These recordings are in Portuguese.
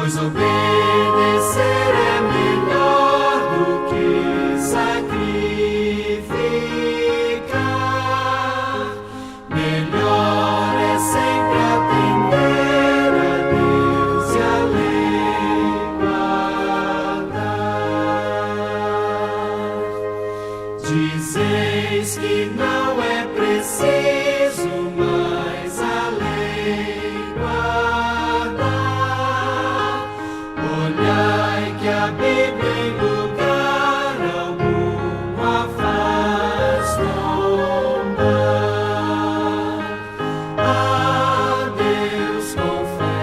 pois obedecer é melhor do que sacrificar. Melhor é sempre atender a Deus e a lei guardar. Dizeis que não é preciso mais a lei guardar. Olhai que a Bíblia em lugar algum a faz tombar. A Deus com fé,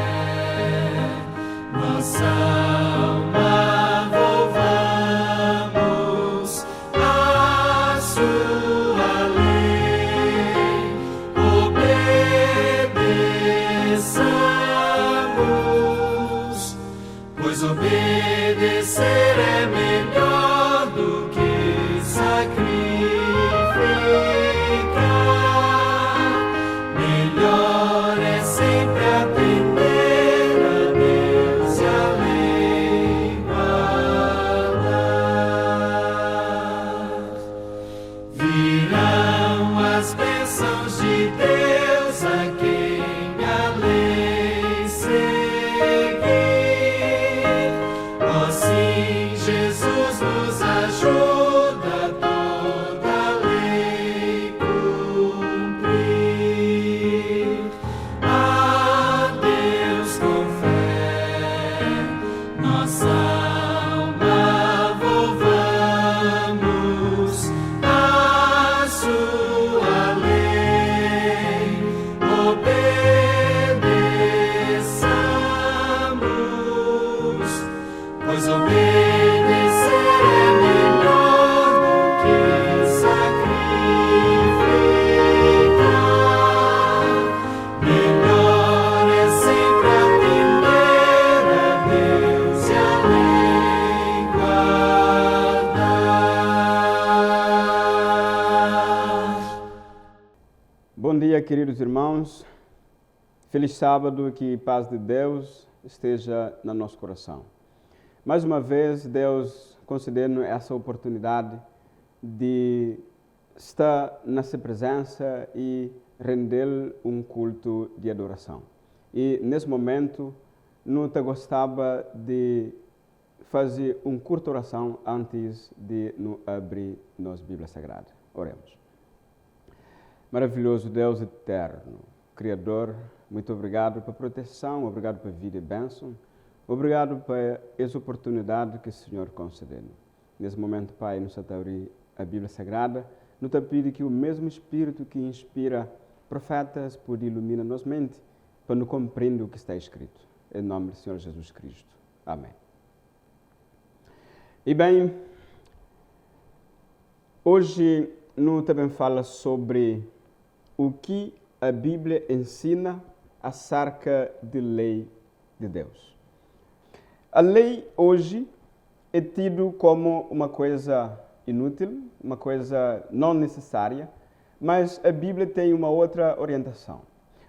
nossa alma volvamos à sua lei, obedeçamos, pois obedecer é melhor do que sacrificar. Melhor é sempre atender a Deus e a lei guardar. Virão as bênçãos de Deus a quem a lei seguir. Ó sim, Jesus nos ajuda a toda a lei cumprir. A Deus com fé, nossa alma volvamos à sua lei, obedeçamos, pois obedecer é melhor do que sacrificar. Melhor é sempre atender a Deus e a lei guardar. Bom dia, queridos irmãos. Feliz sábado, que paz de Deus esteja no nosso coração. Mais uma vez, Deus concedendo essa oportunidade de estar na sua presença e render um culto de adoração. E nesse momento, não te gostava de fazer uma curta oração antes de nos abrir nossa Bíblia Sagrada. Oremos. Maravilhoso Deus eterno, Criador, muito obrigado pela proteção, obrigado pela vida e bênção, obrigado por essa oportunidade que o Senhor concedeu. Nesse momento, Pai, nos abrir a Bíblia Sagrada, nos te pedir que o mesmo Espírito que inspira profetas pode iluminar nossa mente para nos compreender o que está escrito. Em nome do Senhor Jesus Cristo. Amém. E bem, hoje nós também fala sobre o que a Bíblia ensina acerca da lei de Deus. A lei hoje é tido como uma coisa inútil, uma coisa não necessária, mas a Bíblia tem uma outra orientação.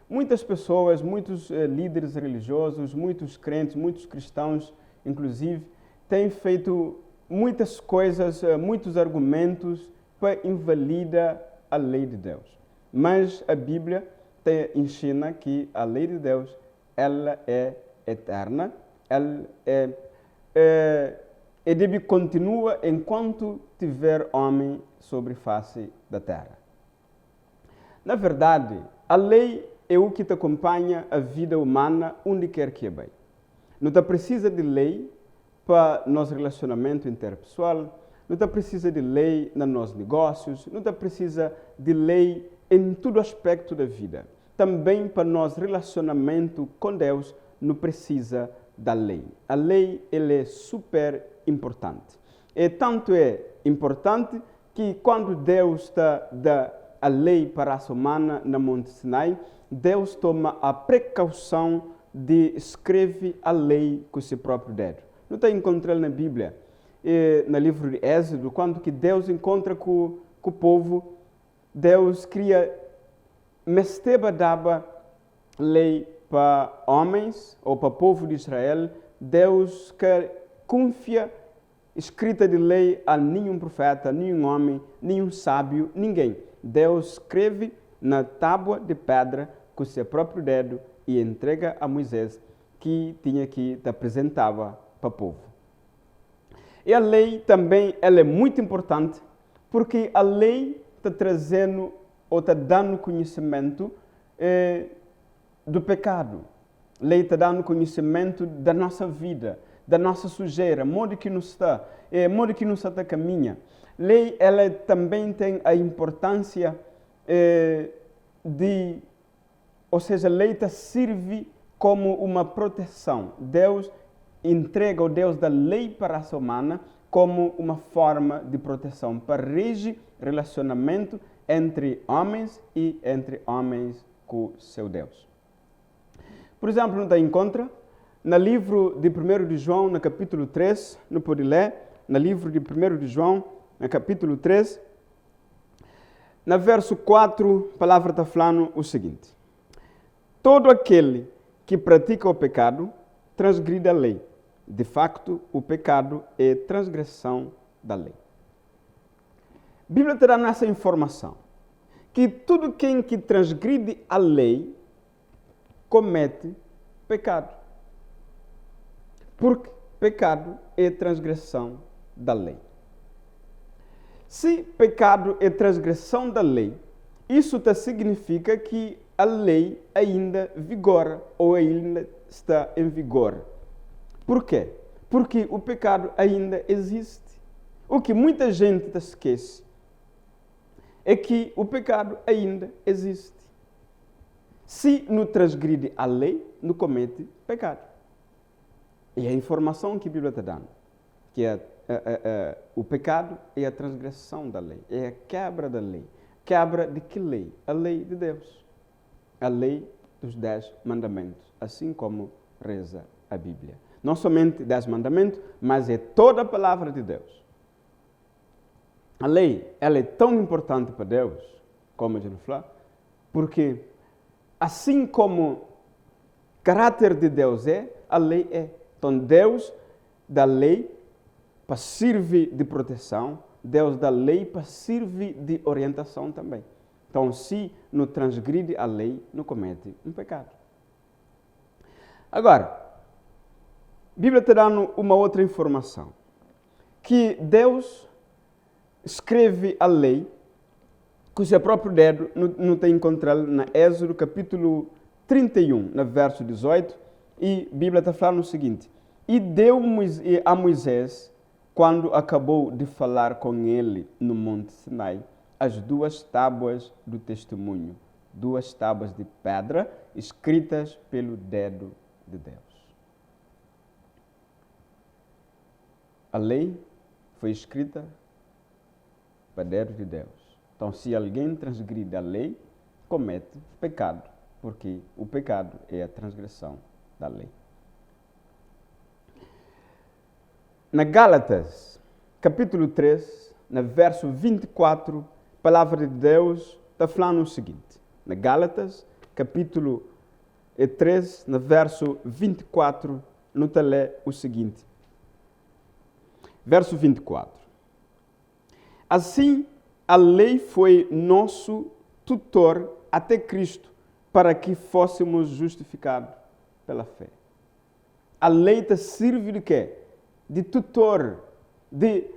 Muitas pessoas, muitos líderes religiosos, muitos crentes, muitos cristãos, inclusive, têm feito muitas coisas, muitos argumentos para invalidar a lei de Deus. Mas a Bíblia te ensina que a lei de Deus, ela é eterna, ela deve continuar enquanto tiver homem sobre a face da terra. Na verdade, a lei é o que te acompanha a vida humana onde quer que é bem. Não te precisa de lei para nosso relacionamento interpessoal, não te precisa de lei nos nossos negócios, não te precisa de lei em todo aspecto da vida. Também para nosso relacionamento com Deus, não precisa da lei. A lei, ela é super importante. E tanto é importante que quando Deus dá a lei para a raça humana na Monte Sinai, Deus toma a precaução de escrever a lei com o seu próprio dedo. Não está encontrando na Bíblia, no livro de Êxodo, quando que Deus encontra com o povo, Deus cria, mesteba dava lei para homens, ou para o povo de Israel, Deus que confia escrita de lei a nenhum profeta, nenhum homem, nenhum sábio, ninguém. Deus escreve na tábua de pedra com o seu próprio dedo e entrega a Moisés, que tinha que apresentava para o povo. E a lei também ela é muito importante, porque a lei está trazendo ou está dando conhecimento do pecado. A lei está dando conhecimento da nossa vida, da nossa sujeira, modo que nos está, modo que nos está caminha. A lei ela também tem a importância ou seja, a lei serve como uma proteção. Deus entrega o Deus da lei para a raça humana como uma forma de proteção para regir relacionamento entre homens e entre homens com seu Deus. Por exemplo, não encontra no livro de 1 de João, no capítulo 3, não pode ler, no livro de 1 de João, no capítulo 3, no verso 4, a palavra está falando o seguinte: todo aquele que pratica o pecado transgride a lei. De facto, o pecado é transgressão da lei. A Bíblia está dando essa informação, que todo quem que transgride a lei comete pecado. Porque pecado é transgressão da lei. Se pecado é transgressão da lei, isso significa que a lei ainda vigora ou ainda está em vigor. Por quê? Porque o pecado ainda existe. O que muita gente esquece é que o pecado ainda existe. Se não transgride a lei, não comete pecado. E a informação que a Bíblia está dando, que o pecado é a transgressão da lei, é a quebra da lei. Quebra de que lei? A lei de Deus. A lei dos 10 mandamentos, assim como reza a Bíblia. Não somente 10 mandamentos, mas é toda a palavra de Deus. A lei, ela é tão importante para Deus, como a gente falou, porque assim como o caráter de Deus é, a lei é. Então Deus dá lei para servir de proteção, Deus dá lei para servir de orientação também. Então, se não transgride a lei, não comete um pecado. Agora, a Bíblia está dando uma outra informação, que Deus escreve a lei com o seu próprio dedo, não tem encontrado na Êxodo, capítulo 31, no verso 18, e a Bíblia está falando o seguinte: e deu a Moisés, quando acabou de falar com ele no Monte Sinai, as 2 tábuas do testemunho, 2 tábuas de pedra, escritas pelo dedo de Deus. A lei foi escrita para o dedo de Deus. Então, se alguém transgride a lei, comete pecado, porque o pecado é a transgressão da lei. Na Gálatas, capítulo 3, no verso 24, a palavra de Deus está falando o seguinte. Na Gálatas, capítulo 3, no verso 24, nos lê o seguinte. Verso 24. Assim, a lei foi nosso tutor até Cristo, para que fôssemos justificados pela fé. A lei te serve de quê? De tutor, de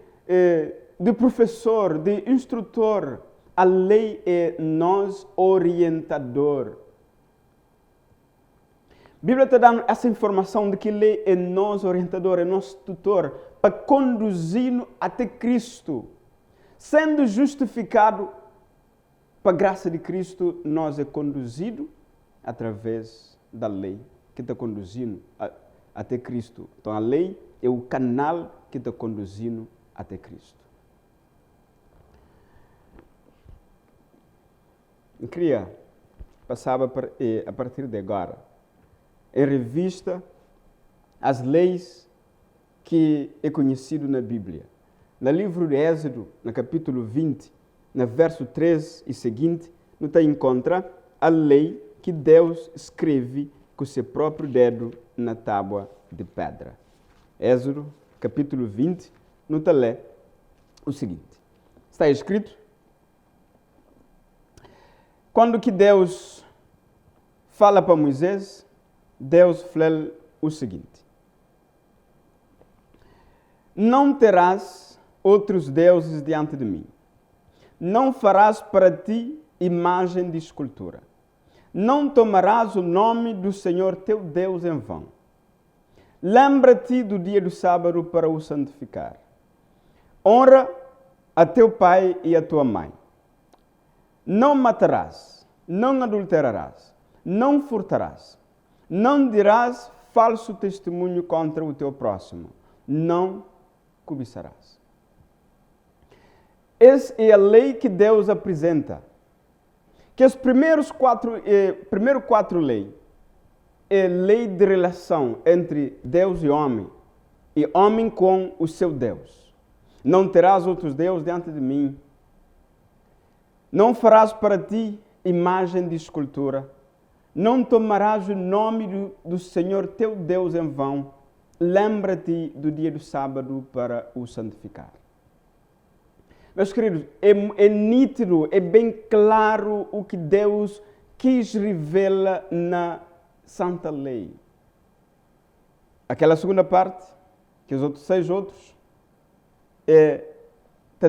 professor, de instrutor. A lei é nosso orientador. A Bíblia está dando essa informação de que a lei é nosso orientador, é nosso tutor, para conduzir-nos até Cristo. Sendo justificado para a graça de Cristo, nós é conduzido através da lei que está conduzindo até Cristo. Então, a lei é o canal que está conduzindo até Cristo. Eu queria passar a partir de agora em revista as leis que é conhecido na Bíblia. No livro de Êxodo, no capítulo 20, no verso 13 e seguinte, nos encontra a lei que Deus escreve com seu próprio dedo na tábua de pedra. Êxodo, capítulo 20, no telé, o seguinte. Está escrito: quando que Deus fala para Moisés, Deus fala o seguinte: não terás outros deuses diante de mim. Não farás para ti imagem de escultura. Não tomarás o nome do Senhor teu Deus em vão. Lembra-te do dia do sábado para o santificar. Honra a teu pai e a tua mãe. Não matarás, não adulterarás, não furtarás, não dirás falso testemunho contra o teu próximo, não cobiçarás. Essa é a lei que Deus apresenta. Que as primeiras quatro leis é lei de relação entre Deus e homem com o seu Deus. Não terás outros deuses diante de mim. Não farás para ti imagem de escultura. Não tomarás o nome do Senhor teu Deus em vão. Lembra-te do dia do sábado para o santificar. Meus queridos, é nítido, é bem claro o que Deus quis revelar na Santa Lei. Aquela segunda parte, que os outros 6 outros,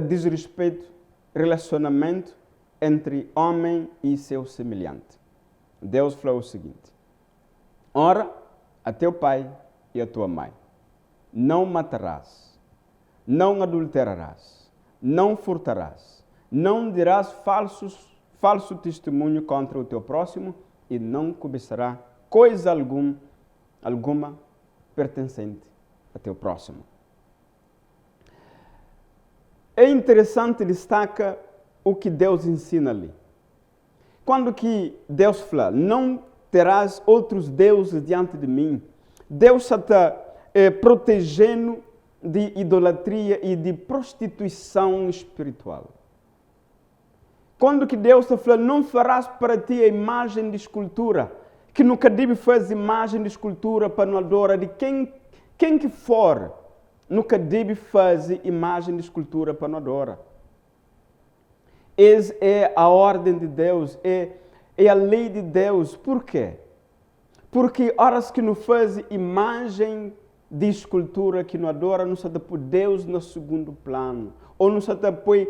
diz respeito ao relacionamento entre homem e seu semelhante. Deus falou o seguinte: honra a teu pai e a tua mãe. Não matarás, não adulterarás, não furtarás, não dirás falso testemunho contra o teu próximo e não cobiçará coisa alguma pertencente a teu próximo. É interessante destacar o que Deus ensina ali. Quando que Deus fala, não terás outros deuses diante de mim, Deus está protegendo de idolatria e de prostituição espiritual. Quando que Deus está falando, não farás para ti a imagem de escultura, que nunca deve fazer imagem de escultura para não adorar de quem que for, nunca deve fazer imagem de escultura para não adorar. Essa é a ordem de Deus, é a lei de Deus. Por quê? Porque horas que não faz imagem de escultura, que não adora, não se põe Deus no segundo plano. Ou não se põe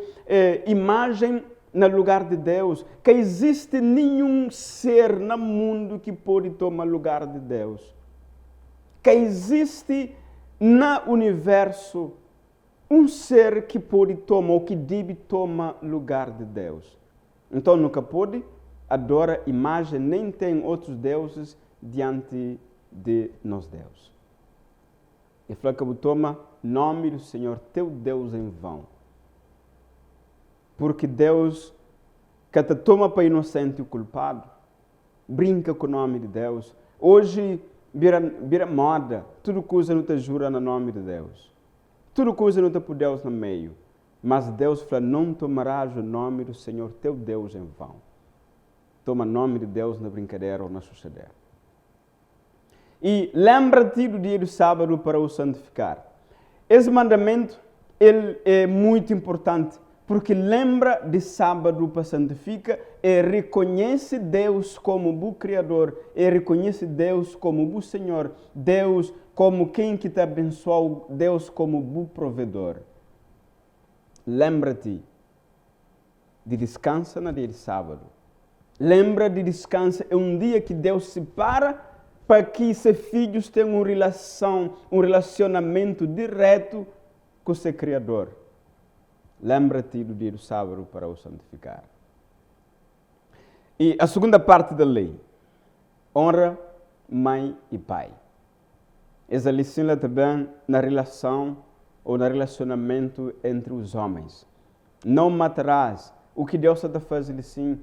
imagem no lugar de Deus. Que existe nenhum ser no mundo que pode tomar lugar de Deus. Que existe no universo um ser que pode tomar, ou que deve tomar lugar de Deus. Então nunca pode adorar imagem, nem tem outros deuses diante de nós Deus. E falou que toma nome do Senhor teu Deus em vão. Porque Deus que te toma para inocente e culpado, brinca com o nome de Deus. Hoje vira moda, tudo coisa não te jura no nome de Deus. Tudo coisa não te por Deus no meio. Mas Deus fala, não tomarás o nome do Senhor teu Deus em vão. Toma o nome de Deus na brincadeira ou na suceder. E lembra-te do dia do sábado para o santificar. Esse mandamento ele é muito importante, porque lembra de sábado para santificar e reconhece Deus como o Criador, e reconhece Deus como o Senhor, Deus como quem que te abençoou, Deus como o provedor. Lembra-te de descansa no dia de sábado. Lembra de descansa, é um dia que Deus separa para que seus filhos tenham um relacionamento direto com o seu Criador. Lembra-te do dia do sábado para o santificar. E a segunda parte da lei, honra mãe e pai. Essa lição também na relação ou no relacionamento entre os homens. Não matarás. O que Deus está fazendo assim,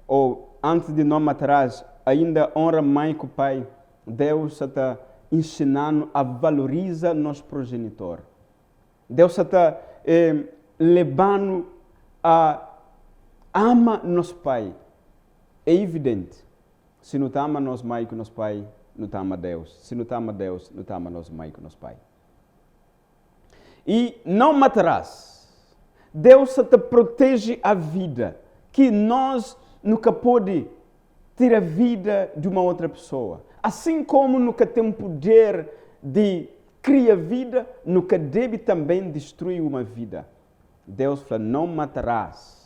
ou antes de não matarás, ainda honra mãe e pai. Deus está ensinando a valorizar nosso progenitor. Deus está levando a ama nosso pai. É evidente, se não ama nosso mãe e nosso pai, não te ama Deus. Se não te ama Deus, não te ama nossa mãe e nosso pai. E não matarás. Deus te protege a vida, que nós nunca pode ter a vida de uma outra pessoa. Assim como nunca tem poder de criar vida, nunca deve também destruir uma vida. Deus fala, não matarás.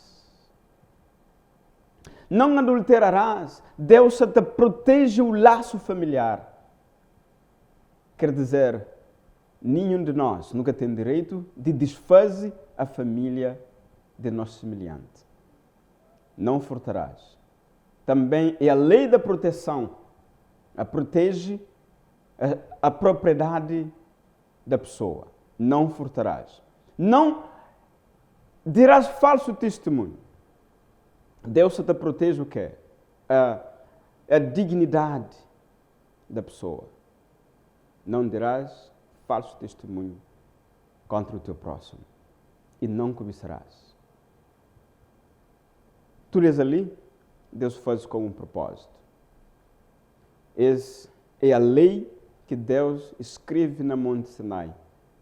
Não adulterarás. Deus te protege o laço familiar. Quer dizer, nenhum de nós nunca tem direito de desfazer a família de nosso semelhante. Não furtarás. Também é a lei da proteção. A protege a propriedade da pessoa. Não furtarás. Não dirás falso testemunho. Deus te protege o quê? A dignidade da pessoa. Não dirás falso testemunho contra o teu próximo. E não cobiçarás. Tu lês ali, Deus faz com um propósito. É a lei que Deus escreve na Monte Sinai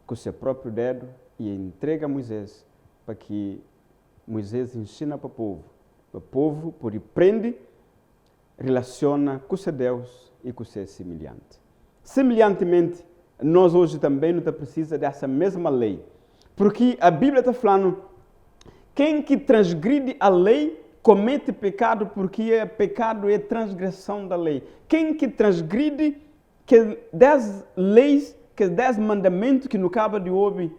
com o seu próprio dedo e entrega a Moisés para que Moisés ensina para o povo. O povo, por aprende, relaciona com o seu Deus e com o seu semelhante. Semelhantemente, nós hoje também não precisamos dessa mesma lei. Porque a Bíblia está falando, quem que transgride a lei comete pecado, porque pecado é transgressão da lei. Quem que transgride que 10 leis, que 10 mandamentos que no cabo de ouvir,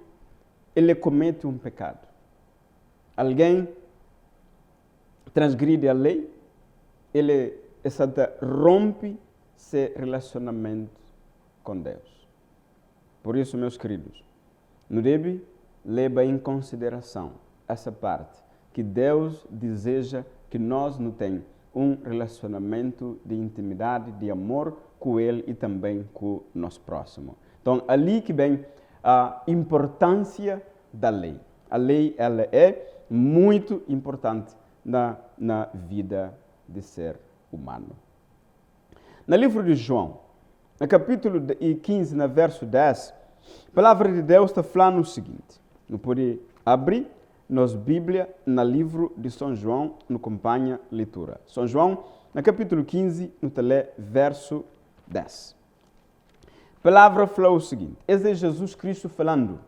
ele comete um pecado. Alguém transgride a lei, ele rompe seu relacionamento com Deus. Por isso, meus queridos, não deve levar em consideração essa parte, que Deus deseja que nós não tenhamos um relacionamento de intimidade, de amor com Ele e também com o nosso próximo. Então, ali que vem a importância da lei. A lei, ela é muito importante na vida de ser humano. No livro de João, no capítulo 15, no verso 10, a palavra de Deus está falando o seguinte. Não pode abrir nossa Bíblia no livro de São João, no acompanha a leitura. São João, no capítulo 15, no verso 10. A palavra fala o seguinte. Esse é Jesus Cristo falando.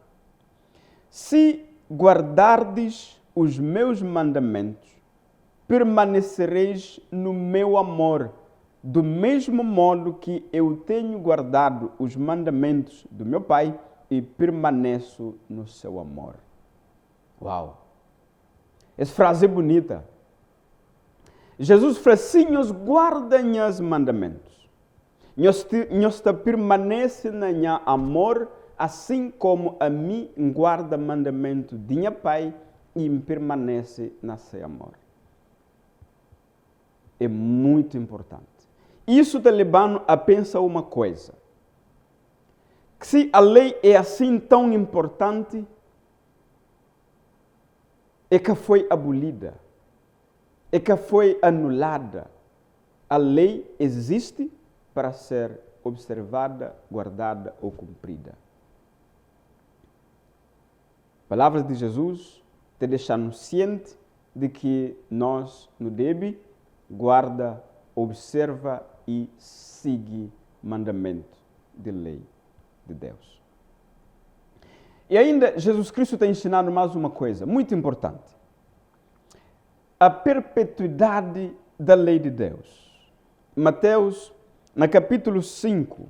Se guardardes os meus mandamentos, permanecereis no meu amor, do mesmo modo que eu tenho guardado os mandamentos do meu Pai e permaneço no seu amor. Uau! Essa frase é bonita. Jesus falou assim, nós guardam os mandamentos. Nós permanece no amor, assim como a mim guarda o mandamento de meu Pai e permanece no seu amor. É muito importante. Isso está levando a pensar uma coisa. Que se a lei é assim tão importante, é que foi abolida, é que foi anulada. A lei existe para ser observada, guardada ou cumprida. Palavras de Jesus te deixam ciente de que nós não devemos guarda, observa e siga mandamento de lei de Deus. E ainda, Jesus Cristo está ensinando mais uma coisa muito importante. A perpetuidade da lei de Deus. Mateus, no capítulo 5,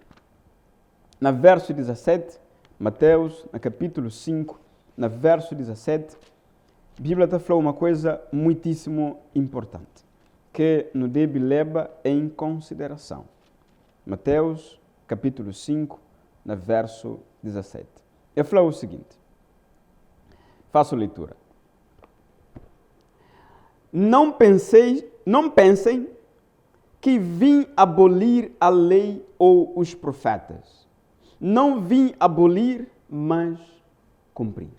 no verso 17, Mateus, no capítulo 5, no verso 17, a Bíblia está falando uma coisa muitíssimo importante, que não deve levar em consideração. Mateus, capítulo 5, no verso 17. Ele fala o seguinte, faço leitura. Não pensem que vim abolir a lei ou os profetas. Não vim abolir, mas cumprir.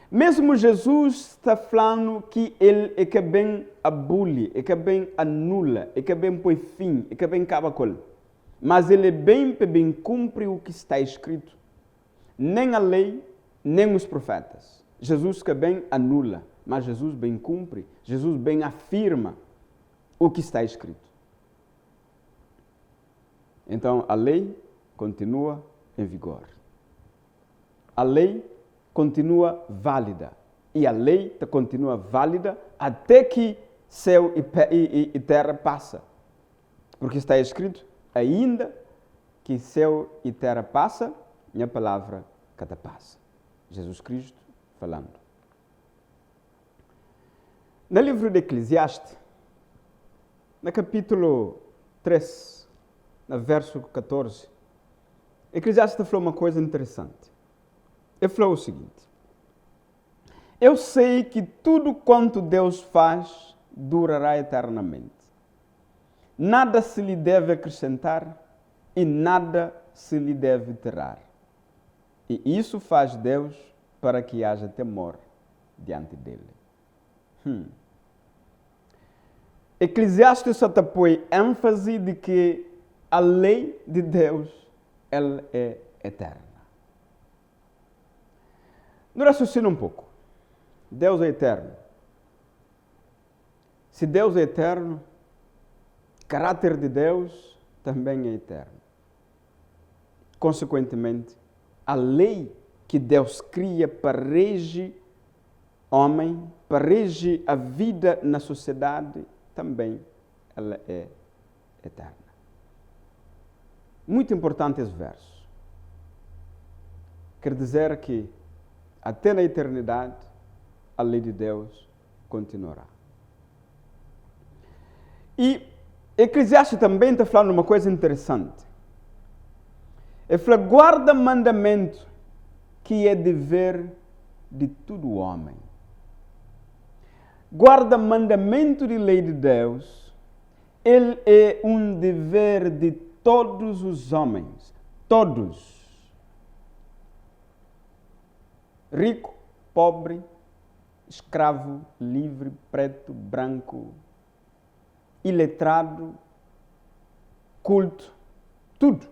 Mesmo Jesus está falando que ele é que bem abole, é que bem anula, é que bem põe fim, é que bem acaba com ele. Mas ele é bem cumpre o que está escrito. Nem a lei, nem os profetas. Jesus que bem anula, mas Jesus bem cumpre, Jesus bem afirma o que está escrito. Então a lei continua em vigor. A lei continua válida. E a lei continua válida até que céu e terra passa. Porque está escrito, ainda que céu e terra passa, minha palavra cada passa. Jesus Cristo falando. No livro de Eclesiastes, no capítulo 3, no verso 14, Eclesiastes falou uma coisa interessante. Ele falou o seguinte: eu sei que tudo quanto Deus faz durará eternamente. Nada se lhe deve acrescentar e nada se lhe deve tirar. E isso faz Deus para que haja temor diante dele. Eclesiastes só põe ênfase de que a lei de Deus ela é eterna. No raciocínio um pouco. Deus é eterno. Se Deus é eterno, o caráter de Deus também é eterno. Consequentemente, a lei que Deus cria para reger homem, para reger a vida na sociedade, também ela é eterna. Muito importante esse verso. Quer dizer que até na eternidade, a lei de Deus continuará. E Eclesiastes também está falando uma coisa interessante. Ele fala, guarda mandamento que é dever de todo homem. Guarda mandamento de lei de Deus, ele é um dever de todos os homens. Todos. Rico, pobre, escravo, livre, preto, branco, iletrado, culto, tudo.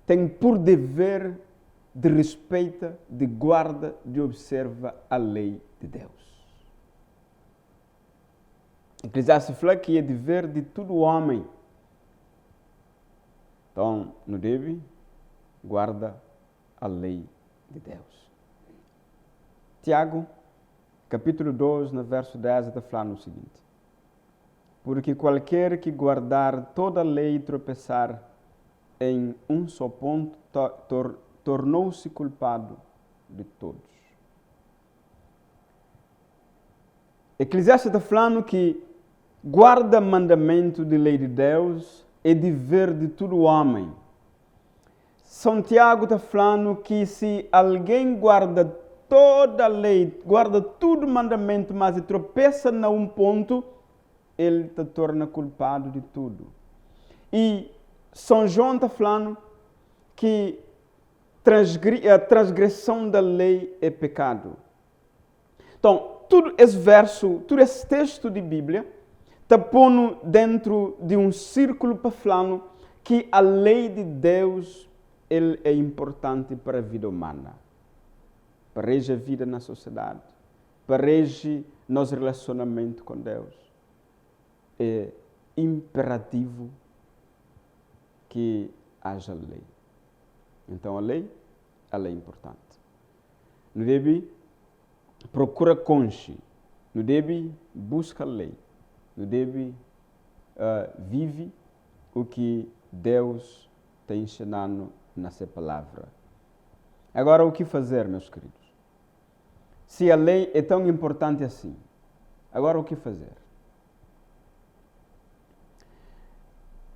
Tem por dever de respeito, de guarda, de observa a lei de Deus. Eclesiastes fala que é dever de todo homem. Então, não deve guarda a lei de Deus. Tiago, capítulo 2, no verso 10, está falando o seguinte: porque qualquer que guardar toda a lei e tropeçar em um só ponto, tornou-se culpado de todos. Eclesiastes está falando que guarda mandamento de lei de Deus é dever de todo homem. São Tiago está falando que se alguém guarda toda a lei, guarda todo o mandamento, mas tropeça em um ponto, ele te torna culpado de tudo. E São João está falando que a transgressão da lei é pecado. Então, todo esse verso, todo esse texto de Bíblia, está pondo dentro de um círculo para falar que a lei de Deus ele é importante para a vida humana. Para reger a vida na sociedade, para reger nosso relacionamento com Deus. É imperativo que haja lei. Então a lei é importante. Não deve procurar conche, não deve buscar lei, não deve vive o que Deus está ensinando na sua palavra. Agora, o que fazer, meus queridos? Se a lei é tão importante assim, agora o que fazer?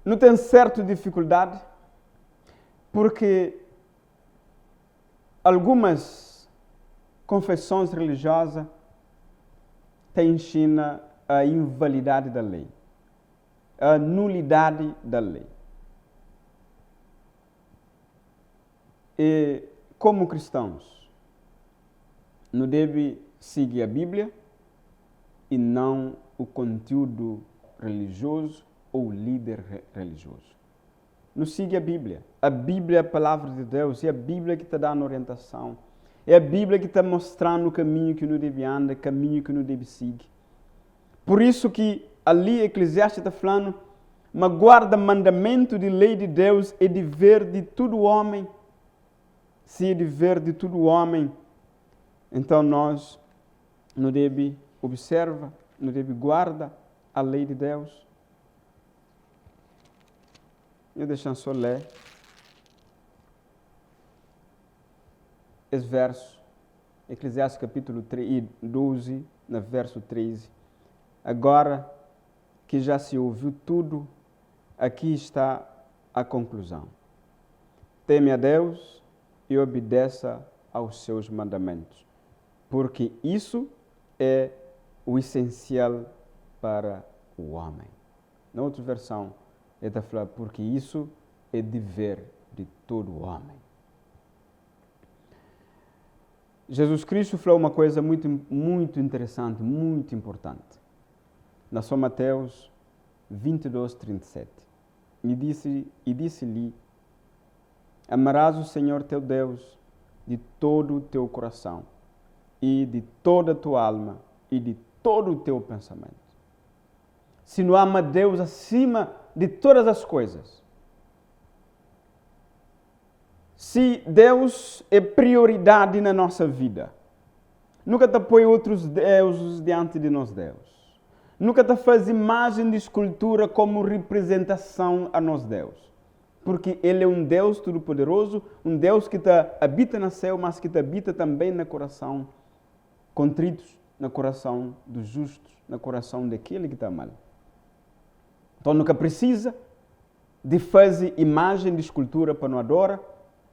Não tem certa dificuldade, porque algumas confissões religiosas têm ensina a invalidade da lei, a nulidade da lei. E como cristãos, não deve seguir a Bíblia e não o conteúdo religioso ou o líder religioso. Não siga a Bíblia. A Bíblia é a palavra de Deus, é a Bíblia que está dando orientação. É a Bíblia que está mostrando o caminho que não deve andar, o caminho que não deve seguir. Por isso que ali Eclesiastes está falando, mas guarda mandamento de lei de Deus é dever de todo homem. Se é dever de todo homem, então nós não deve observar, não deve guardar a lei de Deus. Eu deixo só ler esse verso, Eclesiastes capítulo 12, no verso 13. Agora que já se ouviu tudo, aqui está a conclusão. Teme a Deus e obedeça aos seus mandamentos, porque isso é o essencial para o homem. Na outra versão, ele está falando, porque isso é dever de todo homem. Jesus Cristo falou uma coisa muito interessante, muito importante. Na São Mateus 22, 37. E disse-lhe, amarás o Senhor teu Deus de todo o teu coração, e de toda a tua alma, e de todo o teu pensamento. Se não ama Deus acima de todas as coisas, se Deus é prioridade na nossa vida, nunca te põe outros deuses diante de nós, Deus. Nunca te faz imagem de escultura como representação a nós, Deus. Porque Ele é um Deus todo-poderoso, um Deus que habita no céu, mas que habita também no coração contritos, no coração dos justos, no coração daquele que está mal. Então nunca precisa de fazer imagem de escultura para não adorar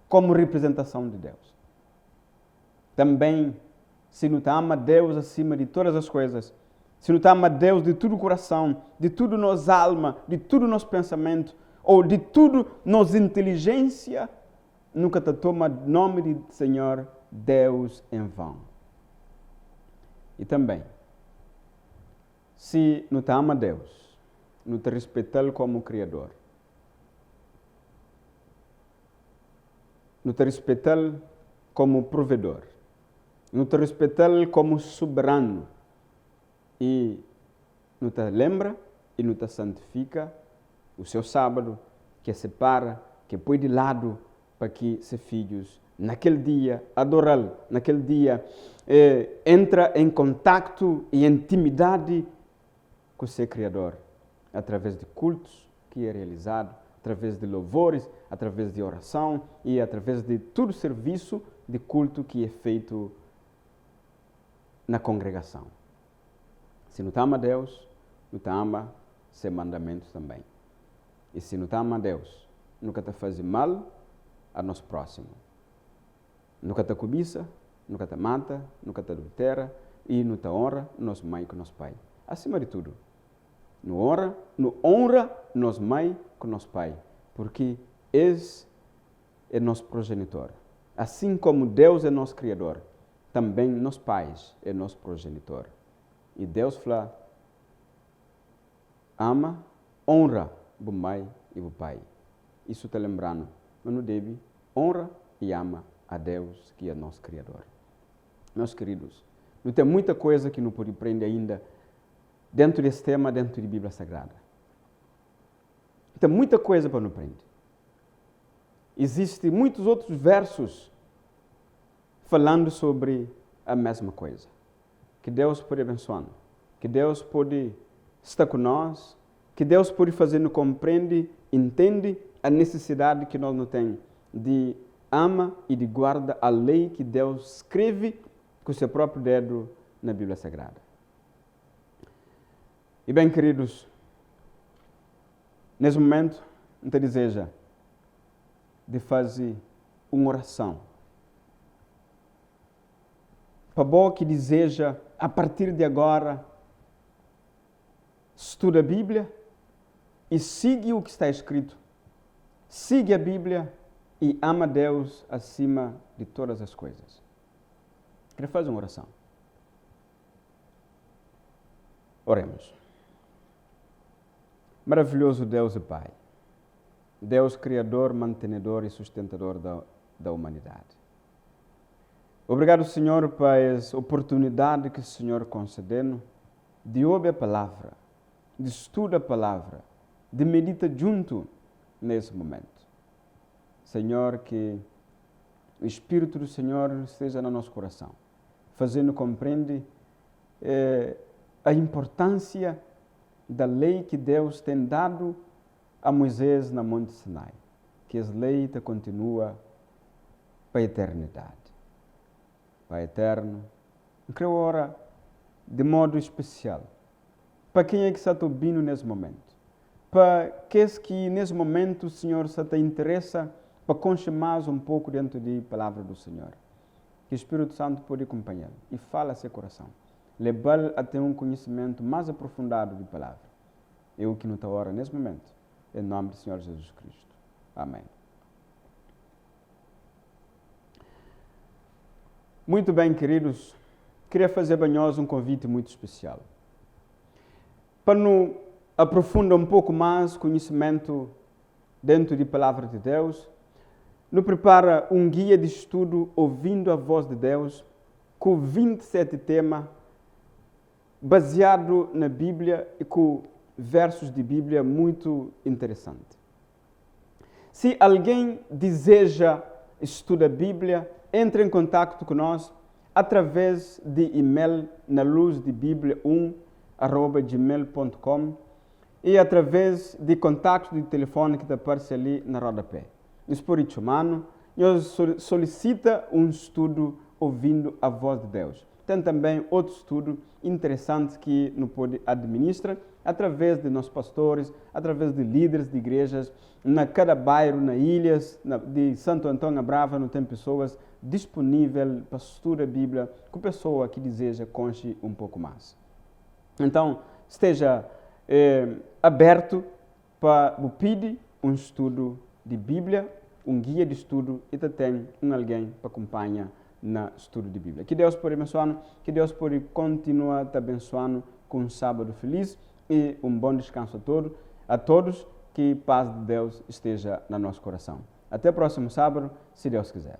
como representação de Deus. Também, se não te ama Deus acima de todas as coisas, se não te ama Deus de todo o coração, de tudo nossa alma, de tudo nosso pensamento, ou de tudo nossa inteligência, nunca te toma nome de Senhor Deus em vão. E também, se não te ama Deus, não te respeita como Criador, não te respeita como provedor, não te respeita como soberano, e não te lembra e não te santifica o seu sábado, que separa, que põe de lado para que seus filhos, naquele dia, adorá-lo, naquele dia, entra em contato e intimidade com o seu Criador, através de cultos que é realizado, através de louvores, através de oração e através de todo serviço de culto que é feito na congregação. Se não te ama Deus, não te ama seus mandamentos também. E se não te ama Deus, nunca te faz mal a nós próximo. Nunca te cobiça, nunca te mata, nunca te adultera e não te honra nossa mãe com nosso pai. Acima de tudo, não honra nossa mãe com nosso pai, porque esse é nosso progenitor. Assim como Deus é nosso Criador, também nossos pais é nosso progenitor. E Deus fala, ama, honra o mãe e o pai. Isso está lembrando, mas não deve, honra e ama a Deus, que é nosso Criador. Meus queridos, não tem muita coisa que não pode aprender ainda dentro desse tema, dentro da Bíblia Sagrada. Tem muita coisa para não aprender. Existem muitos outros versos falando sobre a mesma coisa. Que Deus pode abençoar, que Deus pode estar com nós, que Deus pode fazer-nos compreender, entende a necessidade que nós não temos de ama e de guarda a lei que Deus escreve com o seu próprio dedo na Bíblia Sagrada. E bem, queridos, nesse momento, eu te desejo de fazer uma oração. Para bom que deseja, a partir de agora, estuda a Bíblia e siga o que está escrito. Siga a Bíblia e ama Deus acima de todas as coisas. Queria fazer uma oração. Oremos. Maravilhoso Deus e Pai, Deus Criador, mantenedor e sustentador da humanidade. Obrigado, Senhor, por essa oportunidade que o Senhor concedeu de ouvir a palavra, de estudar a palavra, de meditar junto nesse momento. Senhor, que o Espírito do Senhor esteja no nosso coração, fazendo compreender a importância da lei que Deus tem dado a Moisés na Monte Sinai, que essa lei continua para a eternidade. Pai eterno, eu quero orar de modo especial para quem é que está ouvindo nesse momento, para que nesse momento o Senhor se te interessa para conhecer mais um pouco dentro da palavra do Senhor. Que o Espírito Santo pode acompanhá-lo e fala a seu coração, levá-lo a ter um conhecimento mais aprofundado de palavra. Eu que não estou orando nesse momento, em nome do Senhor Jesus Cristo. Amém. Muito bem, queridos, queria fazer para nós um convite muito especial. Para nos aprofundar um pouco mais conhecimento dentro da palavra de Deus, nos prepara um guia de estudo ouvindo a voz de Deus, com 27 temas, baseado na Bíblia e com versos de Bíblia muito interessantes. Se alguém deseja estudar a Bíblia, entre em contato conosco através de e-mail na luzdebiblia1@gmail.com e através de contato de telefone que aparece ali na rodapé. Nós por isso, mano, nós solicita um estudo ouvindo a voz de Deus. Tem também outro estudo interessante que nos pode administrar através de nossos pastores, através de líderes de igrejas, na cada bairro, na ilhas de Santo Antônio Brava, não tem pessoas disponíveis para estudar a Bíblia com pessoa que deseja conhecer um pouco mais. Então, esteja aberto para pedir um estudo de Bíblia, um guia de estudo e também alguém para acompanhar no estudo de Bíblia. Que Deus pode abençoar, que Deus pode continuar te abençoando com um sábado feliz e um bom descanso a todos, que a paz de Deus esteja no nosso coração. Até o próximo sábado, se Deus quiser.